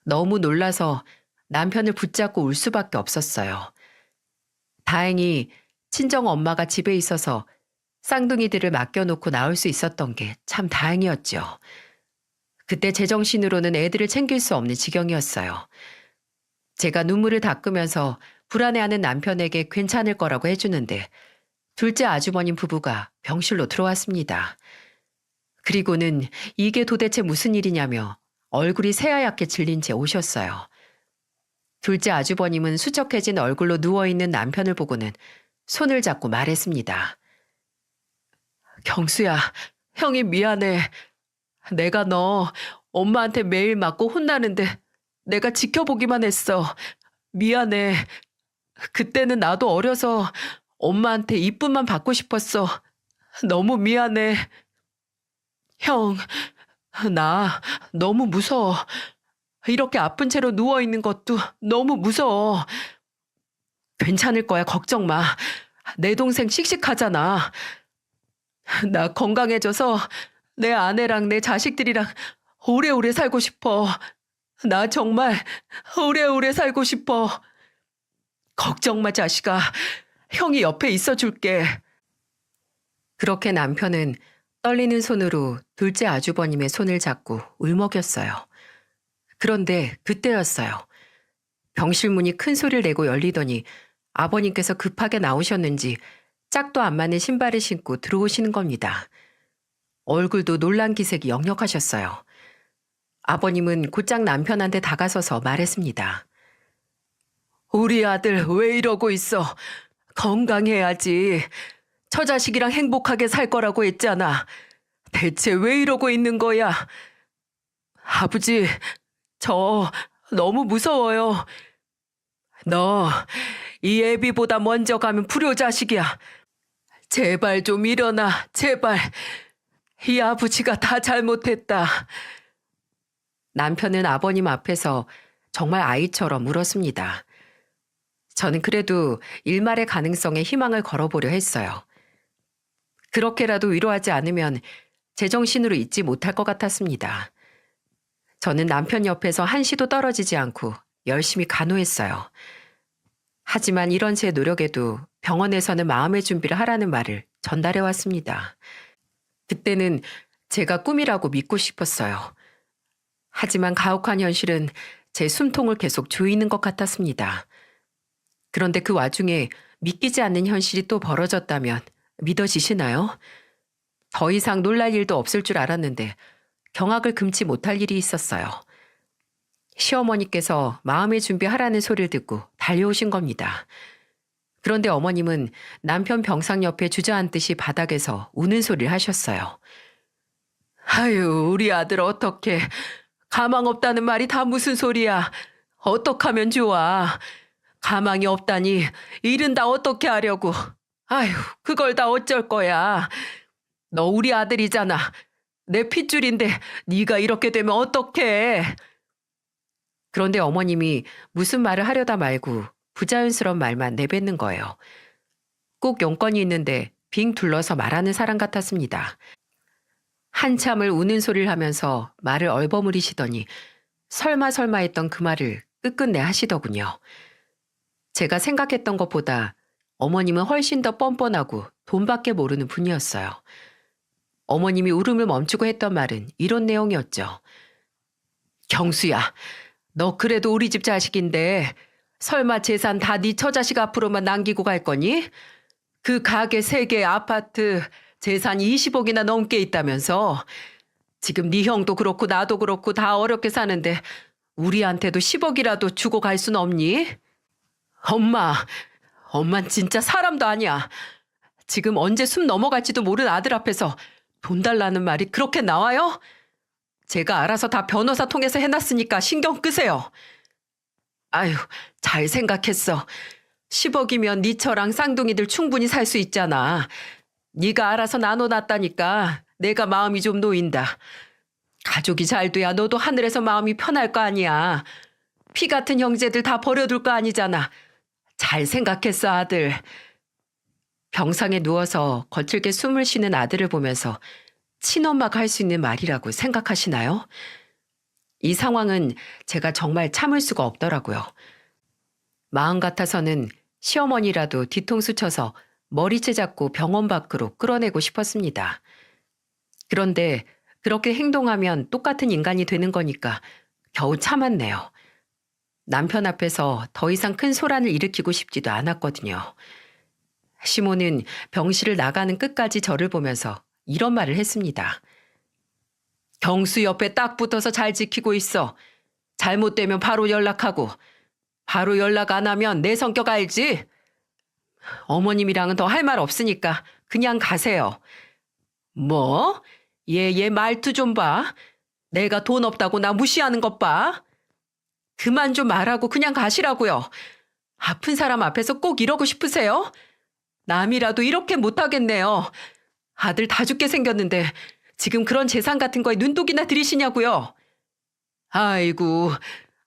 너무 놀라서 남편을 붙잡고 울 수밖에 없었어요. 다행히 친정 엄마가 집에 있어서 쌍둥이들을 맡겨놓고 나올 수 있었던 게 참 다행이었죠. 그때 제정신으로는 애들을 챙길 수 없는 지경이었어요. 제가 눈물을 닦으면서 불안해하는 남편에게 괜찮을 거라고 해주는데 둘째 아주버님 부부가 병실로 들어왔습니다. 그리고는 이게 도대체 무슨 일이냐며 얼굴이 새하얗게 질린 채 오셨어요. 둘째 아주버님은 수척해진 얼굴로 누워있는 남편을 보고는 손을 잡고 말했습니다. 경수야, 형이 미안해. 내가 너 엄마한테 매일 맞고 혼나는데 내가 지켜보기만 했어. 미안해. 그때는 나도 어려서 엄마한테 이쁨만 받고 싶었어. 너무 미안해. 형, 나 너무 무서워. 이렇게 아픈 채로 누워있는 것도 너무 무서워. 괜찮을 거야, 걱정 마. 내 동생 씩씩하잖아. 나 건강해져서 내 아내랑 내 자식들이랑 오래오래 살고 싶어. 나 정말 오래오래 살고 싶어. 걱정 마, 자식아. 형이 옆에 있어 줄게. 그렇게 남편은 떨리는 손으로 둘째 아주버님의 손을 잡고 울먹였어요. 그런데 그때였어요. 병실 문이 큰 소리를 내고 열리더니 아버님께서 급하게 나오셨는지 짝도 안 맞는 신발을 신고 들어오시는 겁니다. 얼굴도 놀란 기색이 역력하셨어요. 아버님은 곧장 남편한테 다가서서 말했습니다. 우리 아들 왜 이러고 있어? 건강해야지. 처자식이랑 행복하게 살 거라고 했잖아. 대체 왜 이러고 있는 거야? 아버지, 저 너무 무서워요. 너 이 애비보다 먼저 가면 불효자식이야. 제발 좀 일어나, 제발. 이 아버지가 다 잘못했다. 남편은 아버님 앞에서 정말 아이처럼 울었습니다. 저는 그래도 일말의 가능성에 희망을 걸어보려 했어요. 그렇게라도 위로하지 않으면 제정신으로 있지 못할 것 같았습니다. 저는 남편 옆에서 한시도 떨어지지 않고 열심히 간호했어요. 하지만 이런 제 노력에도 병원에서는 마음의 준비를 하라는 말을 전달해 왔습니다. 그때는 제가 꿈이라고 믿고 싶었어요. 하지만 가혹한 현실은 제 숨통을 계속 조이는 것 같았습니다. 그런데 그 와중에 믿기지 않는 현실이 또 벌어졌다면 믿어지시나요? 더 이상 놀랄 일도 없을 줄 알았는데 경악을 금치 못할 일이 있었어요. 시어머니께서 마음의 준비하라는 소리를 듣고 달려오신 겁니다. 그런데 어머님은 남편 병상 옆에 주저앉듯이 바닥에서 우는 소리를 하셨어요. 아유, 우리 아들 어떡해. 가망 없다는 말이 다 무슨 소리야. 어떡하면 좋아. 가망이 없다니 일은 다 어떻게 하려고. 아유, 그걸 다 어쩔 거야. 너 우리 아들이잖아. 내 핏줄인데 네가 이렇게 되면 어떡해. 그런데 어머님이 무슨 말을 하려다 말고 부자연스러운 말만 내뱉는 거예요. 꼭 용건이 있는데 빙 둘러서 말하는 사람 같았습니다. 한참을 우는 소리를 하면서 말을 얼버무리시더니 설마 했던 그 말을 끝끝내 하시더군요. 제가 생각했던 것보다 어머님은 훨씬 더 뻔뻔하고 돈밖에 모르는 분이었어요. 어머님이 울음을 멈추고 했던 말은 이런 내용이었죠. 경수야, 너 그래도 우리 집 자식인데 설마 재산 다 네 처자식 앞으로만 남기고 갈 거니? 그 가게 3개 아파트 재산 20억이나 넘게 있다면서. 지금 네 형도 그렇고 나도 그렇고 다 어렵게 사는데 우리한테도 10억이라도 주고 갈 순 없니? 엄만 진짜 사람도 아니야. 지금 언제 숨 넘어갈지도 모르는 아들 앞에서 돈 달라는 말이 그렇게 나와요? 제가 알아서 다 변호사 통해서 해놨으니까 신경 끄세요. 아유, 잘 생각했어. 10억이면 네 처랑 쌍둥이들 충분히 살 수 있잖아. 네가 알아서 나눠놨다니까 내가 마음이 좀 놓인다. 가족이 잘 돼야 너도 하늘에서 마음이 편할 거 아니야. 피 같은 형제들 다 버려둘 거 아니잖아. 잘 생각했어, 아들. 병상에 누워서 거칠게 숨을 쉬는 아들을 보면서 친엄마가 할 수 있는 말이라고 생각하시나요? 이 상황은 제가 정말 참을 수가 없더라고요. 마음 같아서는 시어머니라도 뒤통수 쳐서 머리채 잡고 병원 밖으로 끌어내고 싶었습니다. 그런데 그렇게 행동하면 똑같은 인간이 되는 거니까 겨우 참았네요. 남편 앞에서 더 이상 큰 소란을 일으키고 싶지도 않았거든요. 시모는 병실을 나가는 끝까지 저를 보면서 이런 말을 했습니다. 경수 옆에 딱 붙어서 잘 지키고 있어. 잘못되면 바로 연락하고. 바로 연락 안 하면 내 성격 알지? 어머님이랑은 더 할 말 없으니까 그냥 가세요. 뭐? 얘 말투 좀 봐. 내가 돈 없다고 나 무시하는 것 봐. 그만 좀 말하고 그냥 가시라고요. 아픈 사람 앞에서 꼭 이러고 싶으세요? 남이라도 이렇게 못하겠네요. 아들 다 죽게 생겼는데 지금 그런 재산 같은 거에 눈독이나 들이시냐고요. 아이고,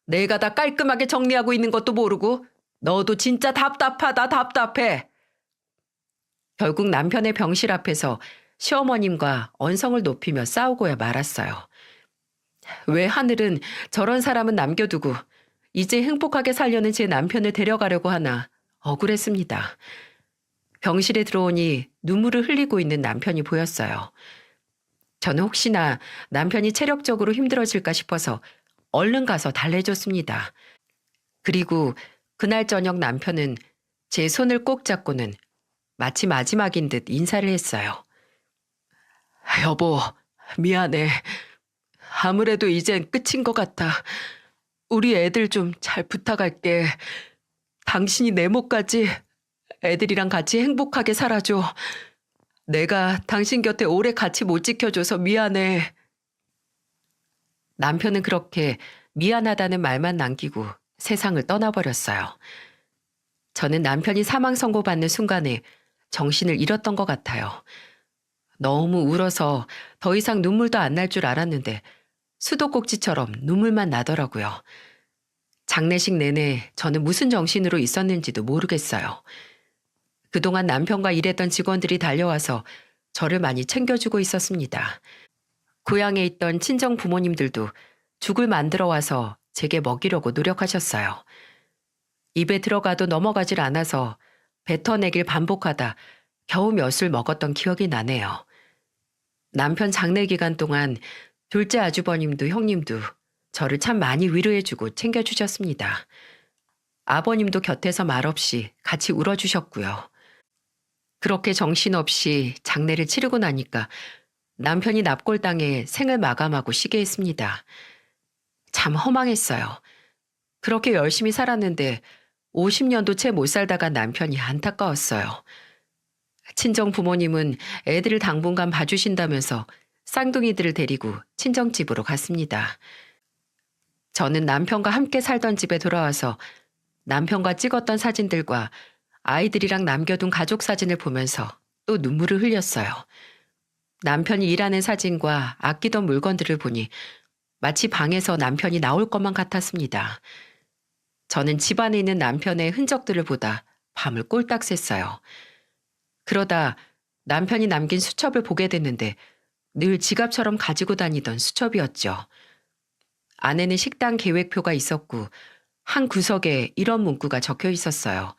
내가 다 깔끔하게 정리하고 있는 것도 모르고 너도 진짜 답답하다, 답답해. 결국 남편의 병실 앞에서 시어머님과 언성을 높이며 싸우고야 말았어요. 왜 하늘은 저런 사람은 남겨두고 이제 행복하게 살려는 제 남편을 데려가려고 하나 억울했습니다. 병실에 들어오니 눈물을 흘리고 있는 남편이 보였어요. 저는 혹시나 남편이 체력적으로 힘들어질까 싶어서 얼른 가서 달래줬습니다. 그리고 그날 저녁 남편은 제 손을 꼭 잡고는 마치 마지막인 듯 인사를 했어요. 여보, 미안해. 아무래도 이젠 끝인 것 같아. 우리 애들 좀 잘 부탁할게. 당신이 내 몫까지 애들이랑 같이 행복하게 살아줘. 내가 당신 곁에 오래 같이 못 지켜줘서 미안해. 남편은 그렇게 미안하다는 말만 남기고 세상을 떠나버렸어요. 저는 남편이 사망 선고받는 순간에 정신을 잃었던 것 같아요. 너무 울어서 더 이상 눈물도 안 날 줄 알았는데 수도꼭지처럼 눈물만 나더라고요. 장례식 내내 저는 무슨 정신으로 있었는지도 모르겠어요. 그동안 남편과 일했던 직원들이 달려와서 저를 많이 챙겨주고 있었습니다. 고향에 있던 친정 부모님들도 죽을 만들어 와서 제게 먹이려고 노력하셨어요. 입에 들어가도 넘어가질 않아서 뱉어내길 반복하다 겨우 몇술 먹었던 기억이 나네요. 남편 장례 기간 동안 둘째 아주버님도 형님도 저를 참 많이 위로해주고 챙겨주셨습니다. 아버님도 곁에서 말없이 같이 울어주셨고요. 그렇게 정신없이 장례를 치르고 나니까 남편이 납골당해 생을 마감하고 쉬게 했습니다. 참 허망했어요. 그렇게 열심히 살았는데 50년도 채 못 살다가 남편이 안타까웠어요. 친정 부모님은 애들을 당분간 봐주신다면서 쌍둥이들을 데리고 친정집으로 갔습니다. 저는 남편과 함께 살던 집에 돌아와서 남편과 찍었던 사진들과 아이들이랑 남겨둔 가족 사진을 보면서 또 눈물을 흘렸어요. 남편이 일하는 사진과 아끼던 물건들을 보니 마치 방에서 남편이 나올 것만 같았습니다. 저는 집안에 있는 남편의 흔적들을 보다 밤을 꼴딱 샜어요. 그러다 남편이 남긴 수첩을 보게 됐는데 늘 지갑처럼 가지고 다니던 수첩이었죠. 안에는 식당 계획표가 있었고 한 구석에 이런 문구가 적혀 있었어요.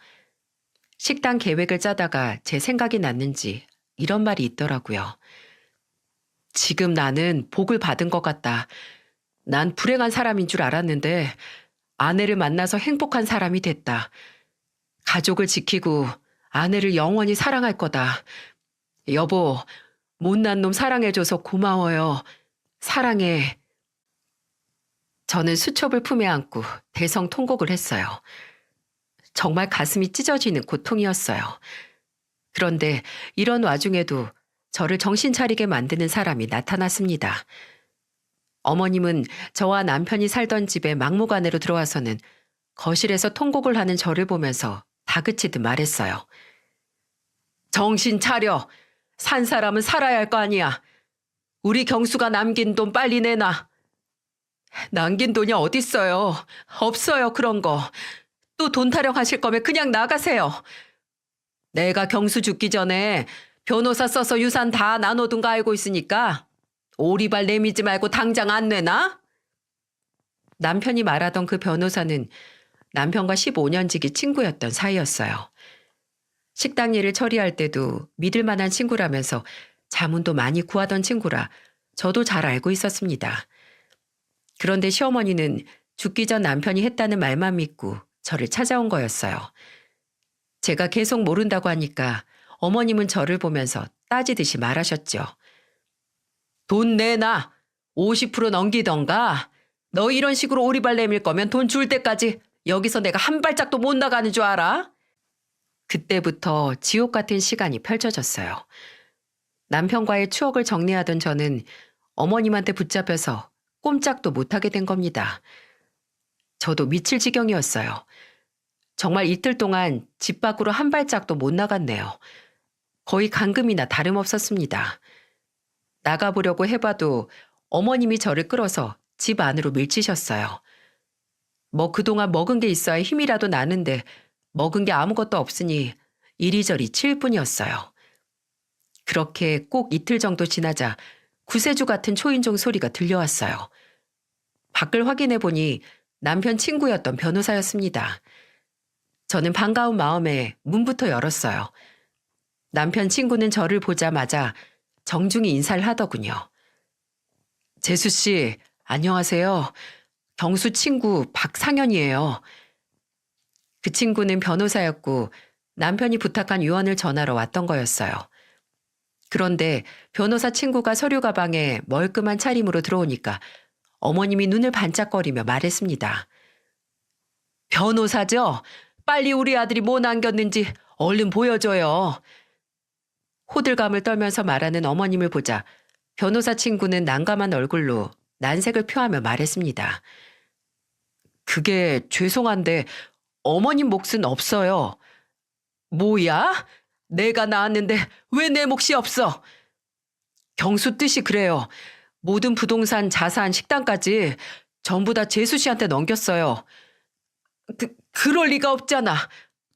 식당 계획을 짜다가 제 생각이 났는지 이런 말이 있더라고요. 지금 나는 복을 받은 것 같다. 난 불행한 사람인 줄 알았는데 아내를 만나서 행복한 사람이 됐다. 가족을 지키고 아내를 영원히 사랑할 거다. 여보, 못난 놈 사랑해줘서 고마워요. 사랑해. 저는 수첩을 품에 안고 대성통곡을 했어요. 정말 가슴이 찢어지는 고통이었어요. 그런데 이런 와중에도 저를 정신 차리게 만드는 사람이 나타났습니다. 어머님은 저와 남편이 살던 집에 막무가내로 들어와서는 거실에서 통곡을 하는 저를 보면서 다그치듯 말했어요. 정신 차려. 산 사람은 살아야 할 거 아니야. 우리 경수가 남긴 돈 빨리 내놔. 남긴 돈이 어딨어요. 없어요, 그런 거. 또 돈 타령하실 거면 그냥 나가세요. 내가 경수 죽기 전에 변호사 써서 유산 다 나눠둔 거 알고 있으니까 오리발 내미지 말고 당장 안 내놔? 남편이 말하던 그 변호사는 남편과 15년 지기 친구였던 사이였어요. 식당 일을 처리할 때도 믿을 만한 친구라면서 자문도 많이 구하던 친구라 저도 잘 알고 있었습니다. 그런데 시어머니는 죽기 전 남편이 했다는 말만 믿고 저를 찾아온 거였어요. 제가 계속 모른다고 하니까 어머님은 저를 보면서 따지듯이 말하셨죠. 돈 내놔. 50% 넘기던가. 너 이런 식으로 오리발 내밀 거면 돈 줄 때까지 여기서 내가 한 발짝도 못 나가는 줄 알아? 그때부터 지옥 같은 시간이 펼쳐졌어요. 남편과의 추억을 정리하던 저는 어머님한테 붙잡혀서 꼼짝도 못하게 된 겁니다. 저도 미칠 지경이었어요. 정말 이틀 동안 집 밖으로 한 발짝도 못 나갔네요. 거의 감금이나 다름없었습니다. 나가보려고 해봐도 어머님이 저를 끌어서 집 안으로 밀치셨어요. 뭐 그동안 먹은 게 있어야 힘이라도 나는데 먹은 게 아무것도 없으니 이리저리 칠 뿐이었어요. 그렇게 꼭 이틀 정도 지나자 구세주 같은 초인종 소리가 들려왔어요. 밖을 확인해 보니 남편 친구였던 변호사였습니다. 저는 반가운 마음에 문부터 열었어요. 남편 친구는 저를 보자마자 정중히 인사를 하더군요. 재수 씨, 안녕하세요. 경수 친구 박상현이에요. 그 친구는 변호사였고 남편이 부탁한 유언을 전하러 왔던 거였어요. 그런데 변호사 친구가 서류 가방에 멀끔한 차림으로 들어오니까 어머님이 눈을 반짝거리며 말했습니다. 변호사죠? 빨리 우리 아들이 뭐 남겼는지 얼른 보여줘요. 호들갑을 떨면서 말하는 어머님을 보자 변호사 친구는 난감한 얼굴로 난색을 표하며 말했습니다. 그게 죄송한데 어머님 몫은 없어요. 뭐야? 내가 낳았는데 왜 내 몫이 없어? 경수 뜻이 그래요. 모든 부동산, 자산, 식당까지 전부 다 재수 씨한테 넘겼어요. 그럴 리가 없잖아.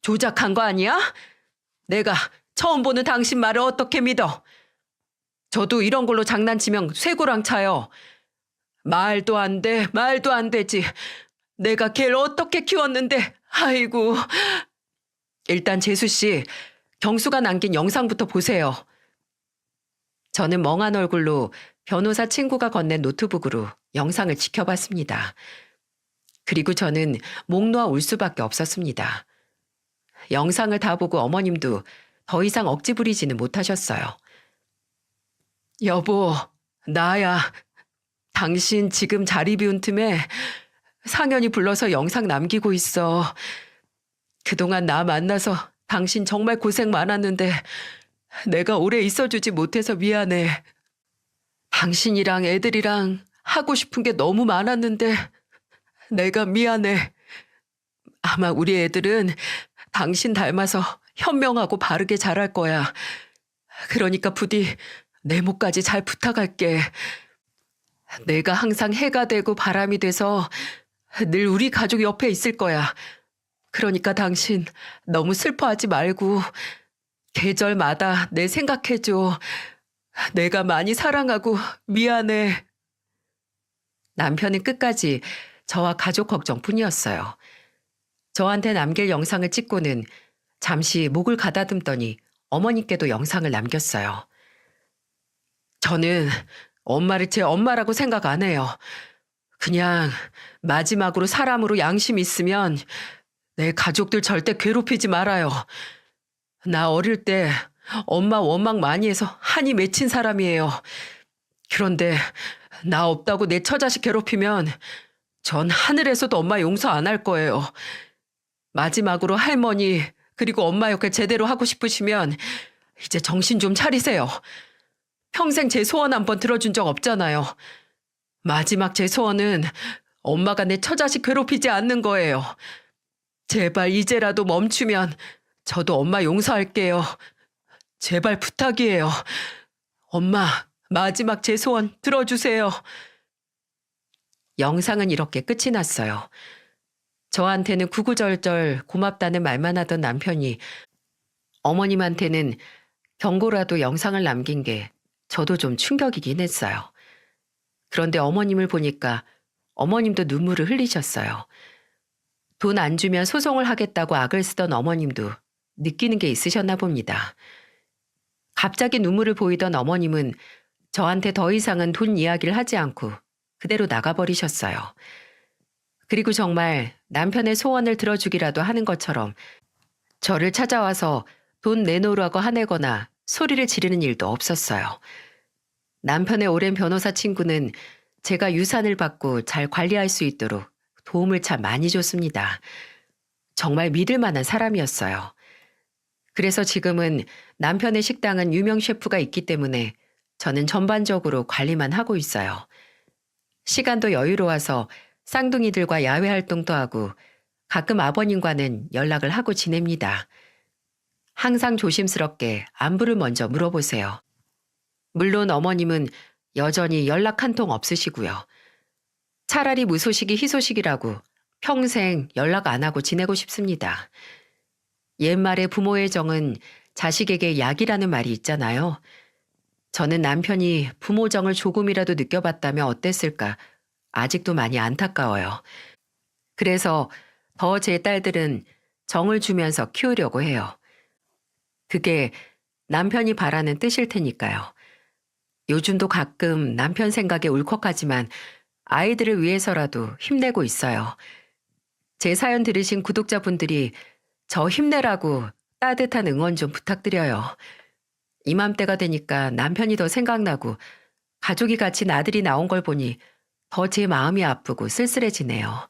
조작한 거 아니야? 내가 처음 보는 당신 말을 어떻게 믿어? 저도 이런 걸로 장난치면 쇠고랑 차요. 말도 안 돼, 말도 안 되지. 내가 걔를 어떻게 키웠는데, 아이고. 일단 재수 씨, 경수가 남긴 영상부터 보세요. 저는 멍한 얼굴로 변호사 친구가 건넨 노트북으로 영상을 지켜봤습니다. 그리고 저는 목 놓아 울 수밖에 없었습니다. 영상을 다 보고 어머님도 더 이상 억지 부리지는 못하셨어요. 여보, 나야. 당신 지금 자리 비운 틈에 상현이 불러서 영상 남기고 있어. 그동안 나 만나서 당신 정말 고생 많았는데 내가 오래 있어주지 못해서 미안해. 당신이랑 애들이랑 하고 싶은 게 너무 많았는데 내가 미안해. 아마 우리 애들은 당신 닮아서 현명하고 바르게 자랄 거야. 그러니까 부디 내 몫까지 잘 부탁할게. 내가 항상 해가 되고 바람이 돼서 늘 우리 가족 옆에 있을 거야. 그러니까 당신 너무 슬퍼하지 말고 계절마다 내 생각해줘. 내가 많이 사랑하고 미안해. 남편은 끝까지 저와 가족 걱정뿐이었어요. 저한테 남길 영상을 찍고는 잠시 목을 가다듬더니 어머니께도 영상을 남겼어요. 저는 엄마를 제 엄마라고 생각 안 해요. 그냥 마지막으로 사람으로 양심 있으면 내 가족들 절대 괴롭히지 말아요. 나 어릴 때 엄마 원망 많이 해서 한이 맺힌 사람이에요. 그런데 나 없다고 내 처자식 괴롭히면 전 하늘에서도 엄마 용서 안 할 거예요. 마지막으로 할머니 그리고 엄마 역할 제대로 하고 싶으시면 이제 정신 좀 차리세요. 평생 제 소원 한번 들어준 적 없잖아요. 마지막 제 소원은 엄마가 내 처자식 괴롭히지 않는 거예요. 제발 이제라도 멈추면 저도 엄마 용서할게요. 제발 부탁이에요. 엄마, 마지막 제 소원 들어주세요. 영상은 이렇게 끝이 났어요. 저한테는 구구절절 고맙다는 말만 하던 남편이 어머님한테는 경고라도 영상을 남긴 게 저도 좀 충격이긴 했어요. 그런데 어머님을 보니까 어머님도 눈물을 흘리셨어요. 돈 안 주면 소송을 하겠다고 악을 쓰던 어머님도 느끼는 게 있으셨나 봅니다. 갑자기 눈물을 보이던 어머님은 저한테 더 이상은 돈 이야기를 하지 않고 그대로 나가버리셨어요. 그리고 정말 남편의 소원을 들어주기라도 하는 것처럼 저를 찾아와서 돈 내놓으라고 화내거나 소리를 지르는 일도 없었어요. 남편의 오랜 변호사 친구는 제가 유산을 받고 잘 관리할 수 있도록 도움을 참 많이 줬습니다. 정말 믿을 만한 사람이었어요. 그래서 지금은 남편의 식당은 유명 셰프가 있기 때문에 저는 전반적으로 관리만 하고 있어요. 시간도 여유로워서 쌍둥이들과 야외 활동도 하고 가끔 아버님과는 연락을 하고 지냅니다. 항상 조심스럽게 안부를 먼저 물어보세요. 물론 어머님은 여전히 연락 한 통 없으시고요. 차라리 무소식이 희소식이라고 평생 연락 안 하고 지내고 싶습니다. 옛말에 부모의 정은 자식에게 약이라는 말이 있잖아요. 저는 남편이 부모 정을 조금이라도 느껴봤다면 어땠을까 아직도 많이 안타까워요. 그래서 더 제 딸들은 정을 주면서 키우려고 해요. 그게 남편이 바라는 뜻일 테니까요. 요즘도 가끔 남편 생각에 울컥하지만 아이들을 위해서라도 힘내고 있어요. 제 사연 들으신 구독자분들이 저 힘내라고 따뜻한 응원 좀 부탁드려요. 이맘때가 되니까 남편이 더 생각나고 가족이 갇힌 아들이 나온 걸 보니 더 제 마음이 아프고 쓸쓸해지네요.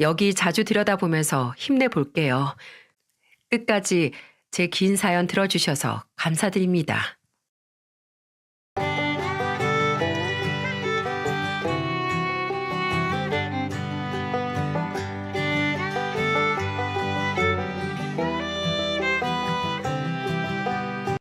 여기 자주 들여다보면서 힘내볼게요. 끝까지 제 긴 사연 들어주셔서 감사드립니다.